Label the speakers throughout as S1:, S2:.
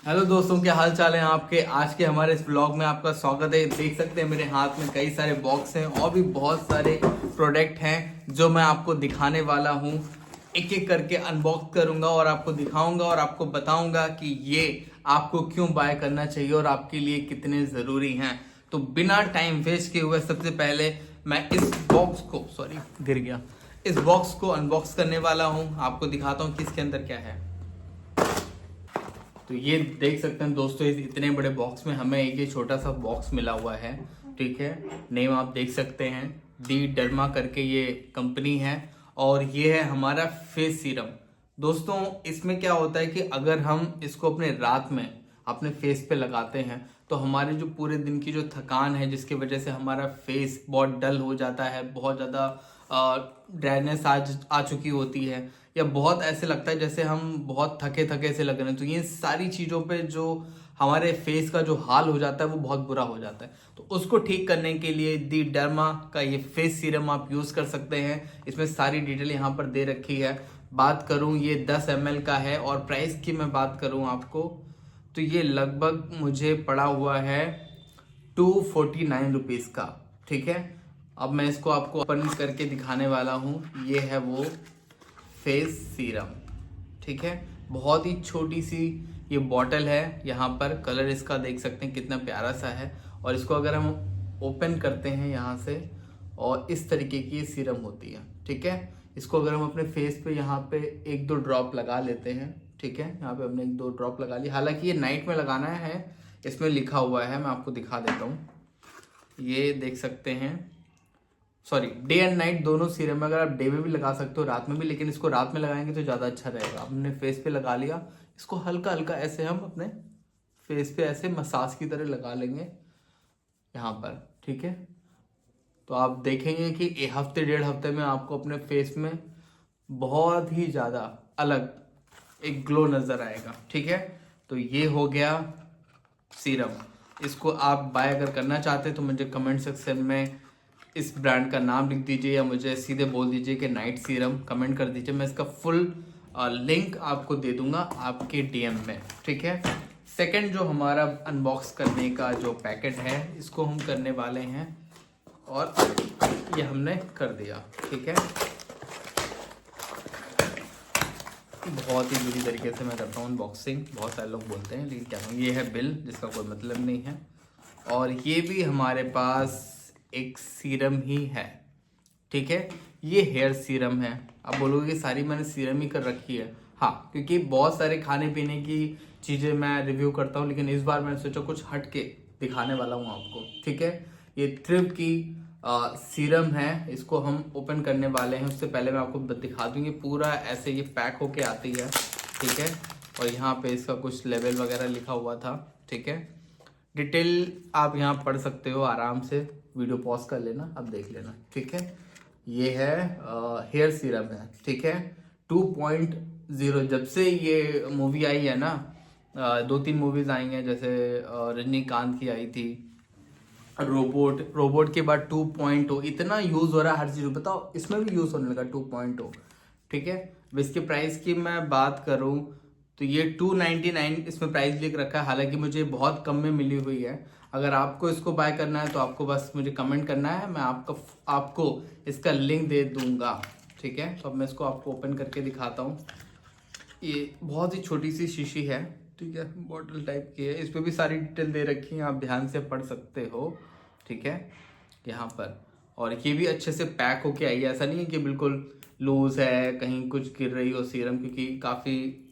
S1: Hello दोस्तों, क्या हाल चाल है आपके। आज के हमारे इस ब्लॉग में आपका स्वागत है। देख सकते हैं मेरे हाथ में कई सारे बॉक्स हैं और भी बहुत सारे प्रोडक्ट हैं जो मैं आपको दिखाने वाला हूँ। एक एक करके अनबॉक्स करूंगा और आपको दिखाऊंगा और आपको बताऊंगा कि ये आपको क्यों बाय करना चाहिए और आपके लिए कितने ज़रूरी हैं। तो बिना टाइम वेस्ट किए हुए सबसे पहले मैं इस बॉक्स को गिर गया, इस बॉक्स को अनबॉक्स करने वाला हूँ। आपको दिखाता हूँ कि इसके अंदर क्या है। तो ये देख सकते हैं दोस्तों, इस इतने बड़े बॉक्स में हमें एक ये छोटा सा बॉक्स मिला हुआ है। ठीक है, नेम आप देख सकते हैं, डी डर्मा करके ये कंपनी है और ये है हमारा फेस सीरम। दोस्तों इसमें क्या होता है कि अगर हम इसको अपने रात में अपने फेस पे लगाते हैं तो हमारे जो पूरे दिन की जो थकान है, जिसकी वजह से हमारा फेस बहुत डल हो जाता है, बहुत ज़्यादा ड्राइनेस आ चुकी होती है, या बहुत ऐसे लगता है जैसे हम बहुत थके थके से लग रहे हैं, तो ये सारी चीज़ों पे जो हमारे फेस का जो हाल हो जाता है वो बहुत बुरा हो जाता है। तो उसको ठीक करने के लिए दी डर्मा का ये फेस सीरम आप यूज़ कर सकते हैं। इसमें सारी डिटेल यहाँ पर दे रखी है। बात करूँ, ये 10 ml का है और प्राइस की मैं बात करूँ आपको तो ये लगभग मुझे पड़ा हुआ है 249 रुपीज़ का। ठीक है, अब मैं इसको आपको ओपन करके दिखाने वाला हूँ। ये है वो फेस सीरम। ठीक है, बहुत ही छोटी सी ये बॉटल है। यहाँ पर कलर इसका देख सकते हैं कितना प्यारा सा है। और इसको अगर हम ओपन करते हैं यहाँ से, और इस तरीके की ये सीरम होती है। ठीक है, इसको अगर हम अपने फेस पे यहाँ पे एक दो ड्रॉप लगा लेते हैं। ठीक है, यहाँ पे हमने एक दो ड्रॉप लगा लिया। हालांकि ये नाइट में लगाना है, इसमें लिखा हुआ है, मैं आपको दिखा देता हूँ। ये देख सकते हैं, डे एंड नाइट दोनों सीरम है। अगर आप डे में भी लगा सकते हो, रात में भी, लेकिन इसको रात में लगाएंगे तो ज़्यादा अच्छा रहेगा। आपने फेस पे लगा लिया, इसको हल्का हल्का ऐसे हम अपने फेस पे ऐसे मसाज की तरह लगा लेंगे यहाँ पर। ठीक है, तो आप देखेंगे कि एक हफ्ते डेढ़ हफ्ते में आपको अपने फेस में बहुत ही ज़्यादा अलग एक ग्लो नज़र आएगा। ठीक है, तो ये हो गया सीरम। इसको आप बाय अगर करना चाहते हैं तो मुझे कमेंट सेक्शन में इस ब्रांड का नाम लिख दीजिए या मुझे सीधे बोल दीजिए कि नाइट सीरम, कमेंट कर दीजिए। मैं इसका फुल लिंक आपको दे दूंगा आपके डीएम में। ठीक है, सेकंड जो हमारा अनबॉक्स करने का जो पैकेट है, इसको हम करने वाले हैं और ये हमने कर दिया। ठीक है, बहुत ही बुरी तरीके से मैं करता हूँ अनबॉक्सिंग, बहुत सारे लोग बोलते हैं, लेकिन क्या कहूँ, ये है बिल जिसका कोई मतलब नहीं है। और ये भी हमारे पास एक सीरम ही है। ठीक है, ये हेयर सीरम है। आप बोलोगे कि सारी मैंने सीरम ही कर रखी है। हाँ, क्योंकि बहुत सारे खाने पीने की चीज़ें मैं रिव्यू करता हूँ, लेकिन इस बार मैंने सोचा कुछ हट के दिखाने वाला हूँ आपको। ठीक है, ये थ्रिफ्ट की सीरम है, इसको हम ओपन करने वाले हैं। उससे पहले मैं आपको दिखा दूंगी, पूरा ऐसे ये पैक होके आती है। ठीक है, और यहाँ पे इसका कुछ लेवल वगैरह लिखा हुआ था। ठीक है, डिटेल आप यहाँ पढ़ सकते हो आराम से, वीडियो पॉज कर लेना, अब देख लेना। ठीक है, ये है हेयर सीरम है। ठीक है, 2.0। जब से ये मूवी आई है ना, दो तीन मूवीज आई हैं, जैसे रजनीकांत की आई थी रोबोट, रोबोट के बाद 2.0 इतना यूज हो रहा है हर चीज। बताओ, इसमें भी यूज होने लगा 2.0। ठीक है, अब इसके प्राइस की मैं बात करूं तो ये 299 इसमें प्राइस लिख रखा है। हालांकि मुझे बहुत कम में मिली हुई है। अगर आपको इसको बाय करना है तो आपको बस मुझे कमेंट करना है, मैं आपको इसका लिंक दे दूंगा। ठीक है, तो अब मैं इसको आपको ओपन करके दिखाता हूँ। ये बहुत ही छोटी सी शीशी है। ठीक है, बॉटल टाइप की है, इस पे भी सारी डिटेल दे रखी है, आप ध्यान से पढ़ सकते हो। ठीक है, यहाँ पर, और ये भी अच्छे से पैक होके आई है। ऐसा नहीं है कि बिल्कुल लूज है, कहीं कुछ गिर रही हो सीरम, क्योंकि काफ़ी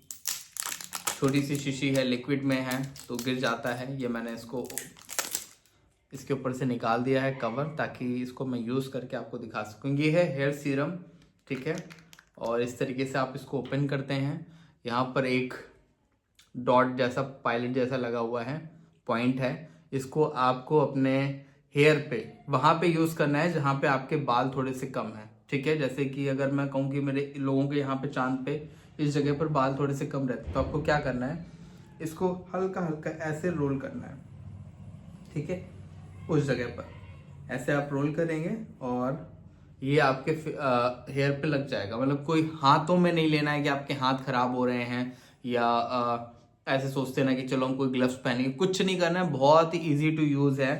S1: छोटी सी शीशी है, लिक्विड में है तो गिर जाता है। ये मैंने इसको इसके ऊपर से निकाल दिया है कवर, ताकि इसको मैं यूज़ करके आपको दिखा सकूँ। ये है हेयर सीरम। ठीक है, और इस तरीके से आप इसको ओपन करते हैं। यहाँ पर एक डॉट जैसा, पायलट जैसा लगा हुआ है, पॉइंट है। इसको आपको अपने हेयर पे वहाँ पे यूज़ करना है जहाँ पे आपके बाल थोड़े से कम है। ठीक है, जैसे कि अगर मैं कहूँ कि मेरे लोगों के यहाँ पे चांद पे इस जगह पर बाल थोड़े से कम रहते हैं, तो आपको क्या करना है, इसको हल्का हल्का ऐसे रोल करना है। ठीक है, उस जगह पर ऐसे आप रोल करेंगे और ये आपके हेयर पे लग जाएगा। मतलब कोई हाथों में नहीं लेना है कि आपके हाथ खराब हो रहे हैं या ऐसे सोचते ना कि चलो हम कोई ग्लव्स पहनेंगे, कुछ नहीं करना है, बहुत ही ईजी टू यूज है।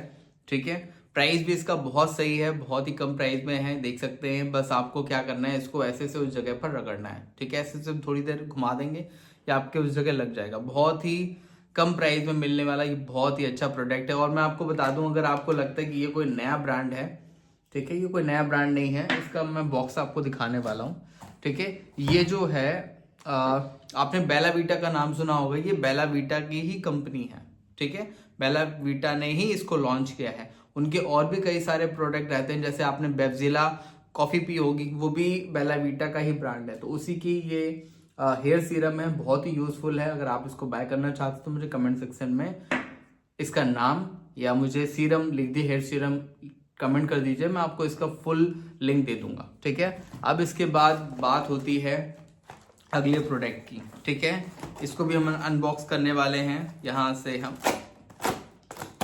S1: ठीक है, प्राइस भी इसका बहुत सही है, बहुत ही कम प्राइस में है, देख सकते हैं। बस आपको क्या करना है, इसको ऐसे से उस जगह पर रगड़ना है। ठीक है, ऐसे से थोड़ी देर घुमा देंगे या आपके उस जगह लग जाएगा। बहुत ही कम प्राइस में मिलने वाला ये बहुत ही अच्छा प्रोडक्ट है। और मैं आपको बता दूं, अगर आपको लगता है कि ये कोई नया ब्रांड है, ठीक है, ये कोई नया ब्रांड नहीं है, इसका मैं बॉक्स आपको दिखाने वाला हूँ। ठीक है, ये जो है आपने बेला वीटा का नाम सुना होगा, ये बेला वीटा की ही कंपनी है। ठीक है, बेला वीटा ने ही इसको लॉन्च किया है। उनके और भी कई सारे प्रोडक्ट रहते हैं, जैसे आपने बेवजिला कॉफी पी होगी, वो भी बेला वीटा का ही ब्रांड है। तो उसी की ये हेयर सीरम है, बहुत ही यूजफुल है। अगर आप इसको बाय करना चाहते हो तो मुझे कमेंट सेक्शन में इसका नाम या मुझे सीरम लिख दी, हेयर सीरम कमेंट कर दीजिए, मैं आपको इसका फुल लिंक दे दूंगा। ठीक है, अब इसके बाद बात होती है अगले प्रोडक्ट की। ठीक है, इसको भी हम अनबॉक्स करने वाले हैं। यहाँ से हम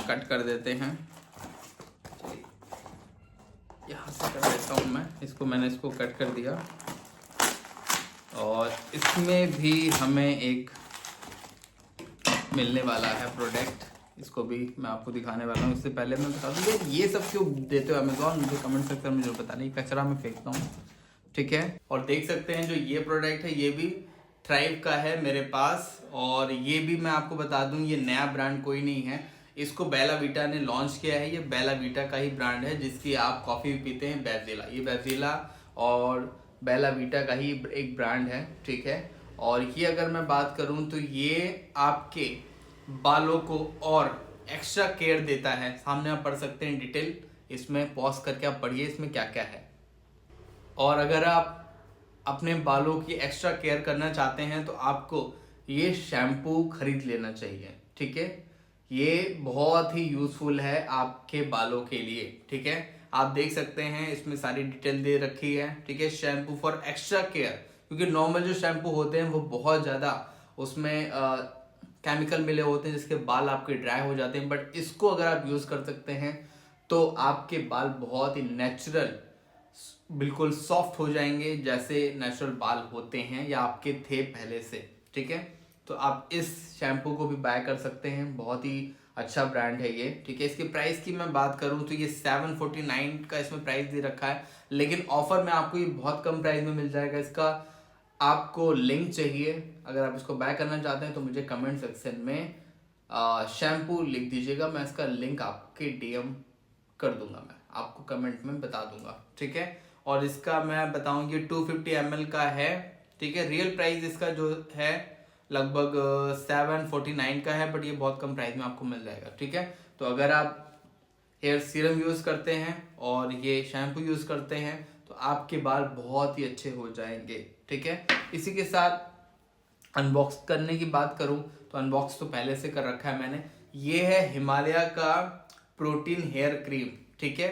S1: कट कर देते हैं, यहाँ से कर देता हूँ मैं इसको, मैंने इसको कट कर दिया। और इसमें भी हमें एक मिलने वाला है प्रोडक्ट, इसको भी मैं आपको दिखाने वाला हूँ। इससे पहले मैं बता दूँ ये सब क्यों देते हो अमेजोन, मुझे कमेंट सेक्शन में जरूर बताना, कचरा में फेंकता हूँ। ठीक है, और देख सकते हैं जो ये प्रोडक्ट है ये भी थ्राइव का है मेरे पास। और ये भी मैं आपको बता दूं, ये नया ब्रांड कोई नहीं है, इसको बेला वीटा ने लॉन्च किया है। ये बेला वीटा का ही ब्रांड है, जिसकी आप कॉफी भी पीते हैं, बेवजिला। ये बेवजिला और बेला वीटा का ही एक ब्रांड है। ठीक है, और ये अगर मैं बात करूं तो ये आपके बालों को और एक्स्ट्रा केयर देता है। सामने आप पढ़ सकते हैं डिटेल, इसमें पॉज करके आप पढ़िए इसमें क्या क्या है। और अगर आप अपने बालों की एक्स्ट्रा केयर करना चाहते हैं तो आपको ये शैम्पू खरीद लेना चाहिए। ठीक है, ये बहुत ही यूजफुल है आपके बालों के लिए। ठीक है, आप देख सकते हैं इसमें सारी डिटेल दे रखी है। ठीक है, शैम्पू फॉर एक्स्ट्रा केयर, क्योंकि नॉर्मल जो शैम्पू होते हैं वो बहुत ज़्यादा उसमें केमिकल मिले होते हैं जिसके बाल आपके ड्राई हो जाते हैं। बट इसको अगर आप यूज़ कर सकते हैं तो आपके बाल बहुत ही नेचुरल, बिल्कुल सॉफ्ट हो जाएंगे, जैसे नेचुरल बाल होते हैं या आपके थे पहले से। ठीक है, तो आप इस शैम्पू को भी बाय कर सकते हैं, बहुत ही अच्छा ब्रांड है ये। ठीक है, इसके प्राइस की मैं बात करूं तो ये 749 का इसमें प्राइस दे रखा है, लेकिन ऑफर में आपको ये बहुत कम प्राइस में मिल जाएगा। इसका आपको लिंक चाहिए, अगर आप इसको बाय करना चाहते हैं तो मुझे कमेंट सेक्शन में शैम्पू लिख दीजिएगा, मैं इसका लिंक आपके डीएम कर दूंगा, मैं आपको कमेंट में बता दूंगा। ठीक है, और इसका मैं बताऊं कि 250 ml का है। ठीक है, रियल प्राइस इसका जो है लगभग 749 का है, बट ये बहुत कम प्राइस में आपको मिल जाएगा। ठीक है, तो अगर आप हेयर सीरम यूज करते हैं और ये शैम्पू यूज करते हैं तो आपके बाल बहुत ही अच्छे हो जाएंगे। ठीक है, इसी के साथ अनबॉक्स करने की बात करूं तो अनबॉक्स तो पहले से कर रखा है मैंने। ये है हिमालय का प्रोटीन हेयर क्रीम। ठीक है,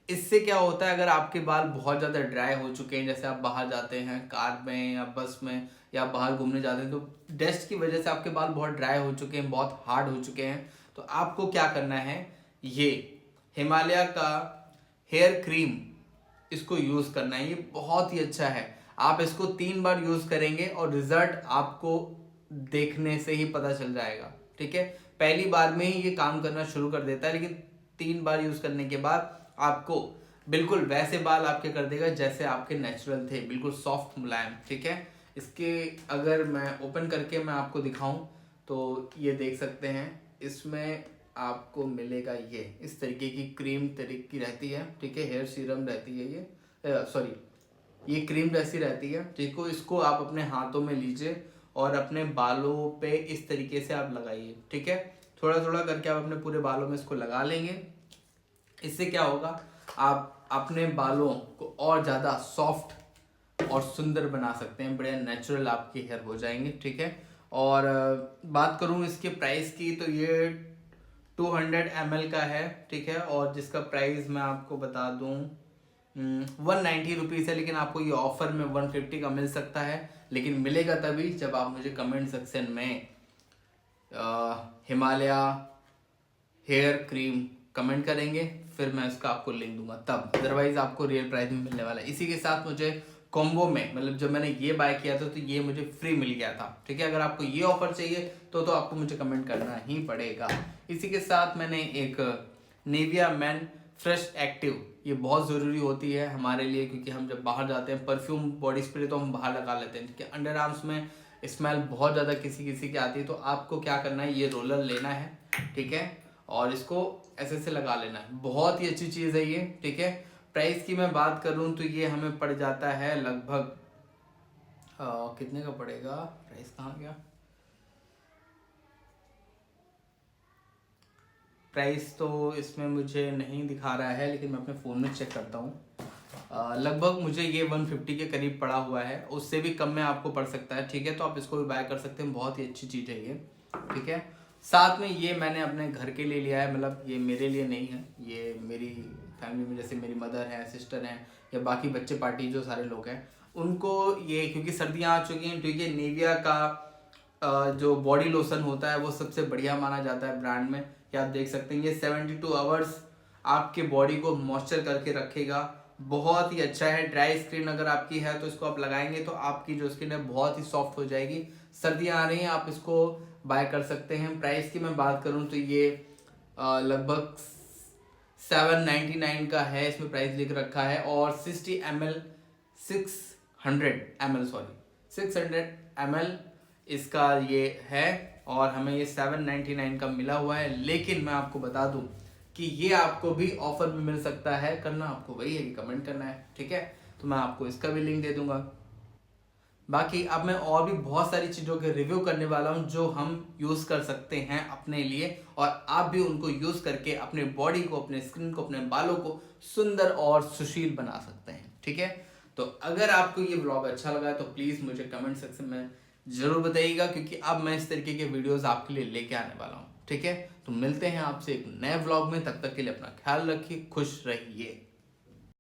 S1: इससे क्या होता है, अगर आपके बाल बहुत ज़्यादा ड्राई हो चुके हैं, जैसे आप बाहर जाते हैं कार में या बस में या बाहर घूमने जाते हैं, तो डस्ट की वजह से आपके बाल बहुत ड्राई हो चुके हैं, बहुत हार्ड हो चुके हैं, तो आपको क्या करना है, ये हिमालय का हेयर क्रीम इसको यूज़ करना है। ये बहुत ही अच्छा है, आप इसको 3 बार यूज़ करेंगे और रिजल्ट आपको देखने से ही पता चल जाएगा। ठीक है, पहली बार में ही ये काम करना शुरू कर देता है, लेकिन 3 बार यूज़ करने के बाद आपको बिल्कुल वैसे बाल आपके कर देगा जैसे आपके नेचुरल थे, बिल्कुल सॉफ्ट मुलायम। ठीक है, इसके अगर मैं ओपन करके मैं आपको दिखाऊं तो ये देख सकते हैं, इसमें आपको मिलेगा ये इस तरीके की क्रीम तरीके की रहती है। ठीक है, हेयर सीरम रहती है ये, सॉरी ये क्रीम जैसी रहती है। ठीक है, इसको आप अपने हाथों में लीजिए और अपने बालों पे इस तरीके से आप लगाइए। ठीक है, थोड़ा थोड़ा करके आप अपने पूरे बालों में इसको लगा लेंगे। इससे क्या होगा, आप अपने बालों को और ज़्यादा सॉफ्ट और सुंदर बना सकते हैं, बड़े नेचुरल आपके हेयर हो जाएंगे। ठीक है, और बात करूँ इसके प्राइस की तो ये 200 ml का है। ठीक है, और जिसका प्राइस मैं आपको बता दूँ 190 रुपीज़ है, लेकिन आपको ये ऑफर में 150 का मिल सकता है, लेकिन मिलेगा तभी जब आप मुझे कमेंट सेक्शन में हिमालय हेयर क्रीम कमेंट करेंगे, फिर मैं इसका आपको लिंक दूंगा तब, अदरवाइज आपको रियल प्राइस में मिलने वाला है। इसी के साथ मुझे कॉम्बो में, मतलब जब मैंने ये बाय किया था तो ये मुझे फ्री मिल गया था। ठीक है, अगर आपको ये ऑफर चाहिए तो आपको मुझे कमेंट करना ही पड़ेगा। इसी के साथ मैंने एक निविया मेन फ्रेश एक्टिव, ये बहुत ज़रूरी होती है हमारे लिए, क्योंकि हम जब बाहर जाते हैं परफ्यूम बॉडी स्प्रे तो हम बाहर लगा लेते हैं। ठीक है, अंडर आर्म्स में स्मेल बहुत ज़्यादा किसी किसी की आती है, तो आपको क्या करना है, ये रोलर लेना है। ठीक है, और इसको ऐसे ऐसे लगा लेना है। बहुत ही अच्छी चीज़ है ये। ठीक है, प्राइस की मैं बात करूं तो ये हमें पड़ जाता है लगभग कितने का पड़ेगा, प्राइस कहाँ गया, प्राइस तो इसमें मुझे नहीं दिखा रहा है, लेकिन मैं अपने फ़ोन में चेक करता हूँ। लगभग मुझे ये 150 के करीब पड़ा हुआ है, उससे भी कम में आपको पड़ सकता है। ठीक है, तो आप इसको भी बाय कर सकते हैं, बहुत ही अच्छी चीज़ है ये। ठीक है, साथ में ये मैंने अपने घर के लिए लिया है, मतलब ये मेरे लिए नहीं है, ये मेरी फैमिली में जैसे मेरी मदर है, सिस्टर हैं, या बाकी बच्चे पार्टी जो सारे लोग हैं उनको ये, क्योंकि सर्दियाँ आ चुकी हैं, तो ये निविया का जो बॉडी लोशन होता है वो सबसे बढ़िया माना जाता है ब्रांड में। कि आप देख सकते हैं ये 72 आवर्स आपके बॉडी को मॉइस्चर करके रखेगा, बहुत ही अच्छा है। ड्राई स्किन अगर आपकी है तो इसको आप लगाएंगे तो आपकी जो स्किन है बहुत ही सॉफ्ट हो जाएगी। सर्दियाँ आ रही हैं, आप इसको बाय कर सकते हैं। प्राइस की मैं बात करूं तो ये लगभग 799 का है, इसमें प्राइस लिख रखा है। और 600 ml इसका ये है, और हमें ये 799 का मिला हुआ है। लेकिन मैं आपको बता दूं कि ये आपको भी ऑफर में मिल सकता है, करना आपको वही है कि कमेंट करना है। ठीक है, तो मैं आपको इसका भी लिंक दे दूंगा। बाकी अब मैं और भी बहुत सारी चीज़ों के रिव्यू करने वाला हूं जो हम यूज़ कर सकते हैं अपने लिए, और आप भी उनको यूज़ करके अपने बॉडी को, अपने स्किन को, अपने बालों को सुंदर और सुशील बना सकते हैं। ठीक है, तो अगर आपको ये व्लॉग अच्छा लगा है तो प्लीज़ मुझे कमेंट सेक्शन में ज़रूर बताइएगा, क्योंकि अब मैं इस तरीके के वीडियोज़ आपके लिए लेके आने वाला हूँ। ठीक है, तो मिलते हैं आपसे एक नए व्लॉग में, तब तक के लिए अपना ख्याल रखिए, खुश रहिए।